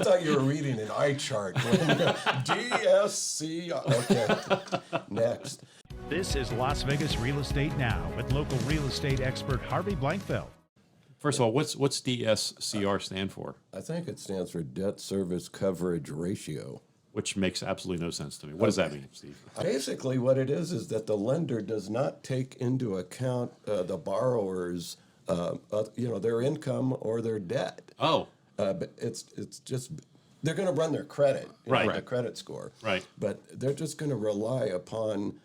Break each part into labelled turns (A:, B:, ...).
A: thought you were reading an eye chart. DSCR. Okay, next.
B: This is Las Vegas Real Estate Now with local real estate expert Harvey Blankfeld.
C: First of all, what's DSCR stand for?
A: I think it stands for Debt Service Coverage Ratio.
C: Which makes absolutely no sense to me. What does that mean, Steve?
A: Basically, what it is that the lender does not take into account the borrower's, their income or their debt.
C: Oh,
A: But it's just they're going to run their credit,
C: Right.
A: the credit score,
C: Right.
A: But they're just going to rely upon,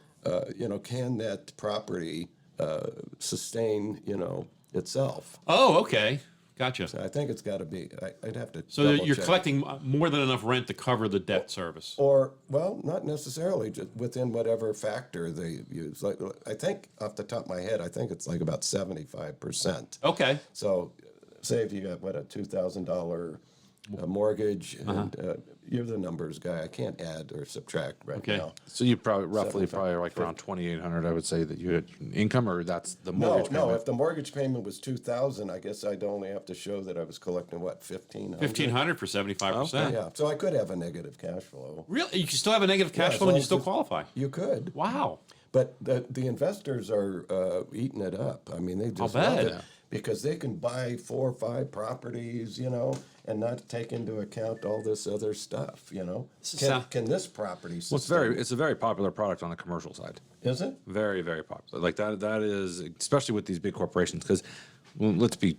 A: can that property sustain, itself.
C: oh, okay, gotcha.
A: I think it's got to be. I'd have to.
C: So
A: double
C: you're
A: check.
C: collecting more than enough rent to cover the debt service.
A: Or, well, not necessarily, just within whatever factor they use. Like, I think, off the top of my head, I think it's like about 75%.
C: Okay.
A: So, say if you got, what, a $2,000 mortgage, and you're the numbers guy. I can't add or subtract right
C: Okay.
A: now.
D: So you probably like around 2,800, I would say, that you had income, or that's the mortgage
A: No,
D: payment?
A: if the mortgage payment was 2,000, I guess I'd only have to show that I was collecting, what, 1,500?
C: 1,500 for 75%.
A: Yeah, so I could have a negative cash flow.
C: Really? You can still have a negative cash
A: as
C: flow and
A: long
C: you
A: as
C: still
A: it's-
C: qualify?
A: You could.
C: Wow.
A: But the investors are eating it up. I mean, they just love
C: bet.
A: it because they can buy 4 or 5 properties, and not take into account all this other stuff. Can this property
D: Well,
A: sustain?
D: it's a very popular product on the commercial side.
A: Is it?
D: Very, very popular. Like that is, especially with these big corporations, because let's be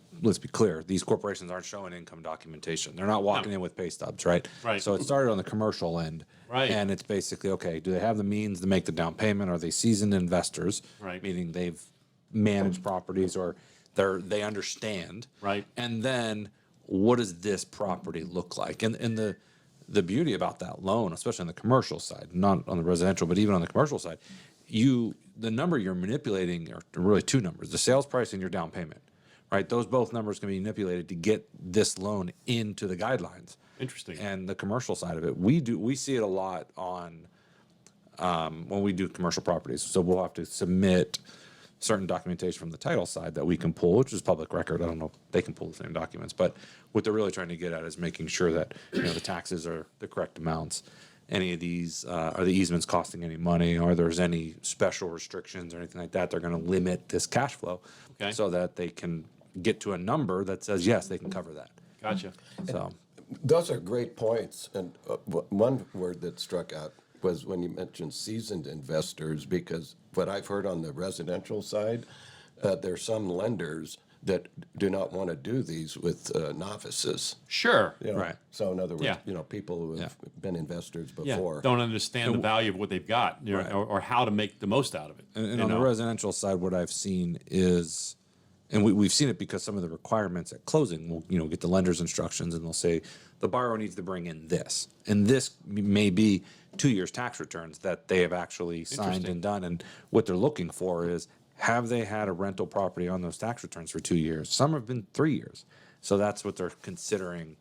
D: clear, these corporations aren't showing income documentation. They're not walking in with pay stubs, right?
C: Right.
D: So it started on the commercial end.
C: Right.
D: And it's basically, okay, do they have the means to make the down payment? Are they seasoned investors?
C: Right.
D: Meaning they've managed properties, or they understand.
C: Right.
D: And then what does this property look like? And the beauty about that loan, especially on the commercial side, not on the residential, but even on the commercial side, the number you're manipulating are really 2 numbers: the sales price and your down payment. Right? Those both numbers can be manipulated to get this loan into the guidelines.
C: Interesting.
D: And the commercial side of it, we see it a lot on when we do commercial properties. So we'll have to submit certain documentation from the title side that we can pull, which is public record. I don't know if they can pull the same documents, but what they're really trying to get at is making sure that the taxes are the correct amounts. Any of these are the easements costing any money, or there's any special restrictions or anything like that. They're going to limit this cash flow,
C: Okay.
D: so that they can get to a number that says yes, they can cover that.
C: Gotcha.
D: So
A: Those are great points. And one word that struck out was when you mentioned seasoned investors, because what I've heard on the residential side, there's some lenders that do not want to do these with novices.
C: Sure.
D: Right.
A: So in other words,
C: Yeah.
A: People who have been investors
C: Yeah.
A: before.
C: Don't understand the value of what they've got,
D: Right.
C: or how to make the most out of it.
D: And on the residential side, what I've seen is, and we've seen it because some of the requirements at closing will, get the lender's instructions, and they'll say the borrower needs to bring in this, and this may be 2 years tax returns that they have actually signed
C: Interesting.
D: and done. And what they're looking for is, have they had a rental property on those tax returns for 2 years? Some have been 3 years. So that's what they're considering.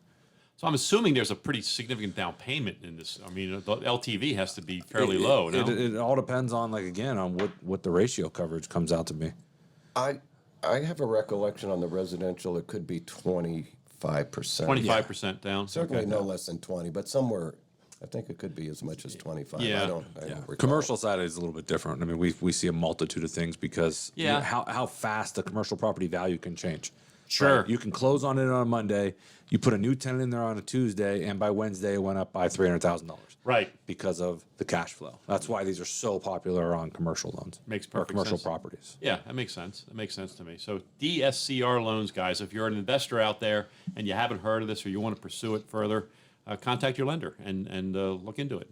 C: So I'm assuming there's a pretty significant down payment in this. I mean, the LTV has to be fairly low. No?
D: It all depends on, on what the ratio coverage comes out to be.
A: I have a recollection on the residential, it could be 25%.
C: 25% down.
A: Certainly
C: Okay.
A: no less than 20, but somewhere, I think it could be as much as 25.
C: Yeah.
A: I don't recall.
D: Commercial side is a little bit different. I mean, we see a multitude of things because
C: Yeah.
D: how fast the commercial property value can change.
C: Sure.
D: Right? You can close on it on a Monday, you put a new tenant in there on a Tuesday, and by Wednesday it went up by $300,000.
C: Right.
D: Because of the cash flow. That's why these are so popular on commercial loans.
C: Makes
D: or
C: perfect
D: commercial
C: sense.
D: properties.
C: Yeah, that makes sense. That makes sense to me. So DSCR loans, guys, if you're an investor out there and you haven't heard of this or you want to pursue it further, contact your lender and look into it.